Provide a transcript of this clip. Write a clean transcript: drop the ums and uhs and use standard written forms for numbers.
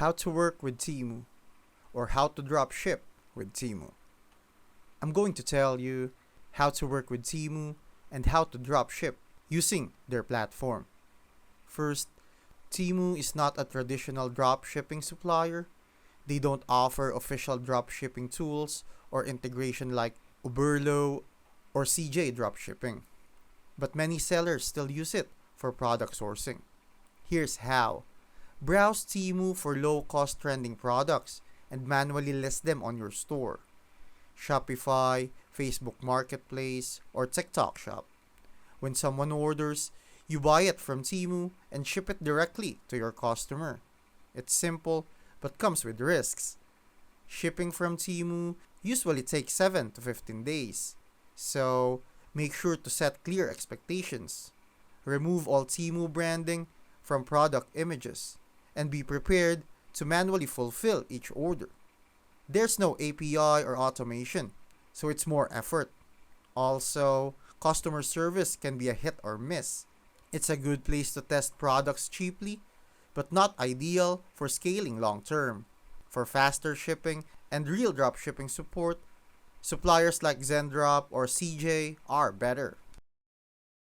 How to work with Temu, or how to drop ship with Temu. I'm going to tell you how to work with Temu and how to drop ship using their platform. First, Temu is not a traditional drop shipping supplier. They don't offer official drop shipping tools or integration like Uberlo or CJ dropshipping. But many sellers still use it for product sourcing. Here's how. Browse Temu for low-cost trending products and manually list them on your store. Shopify, Facebook Marketplace, or TikTok Shop. When someone orders, you buy it from Temu and ship it directly to your customer. It's simple, but comes with risks. Shipping from Temu usually takes 7 to 15 days. So, make sure to set clear expectations. Remove all Temu branding from product images and be prepared to manually fulfill each order. There's no API or automation, so it's more effort. Also, customer service can be a hit or miss. It's a good place to test products cheaply, but not ideal for scaling long term. For faster shipping and real dropshipping support, suppliers like Zendrop or CJ are better.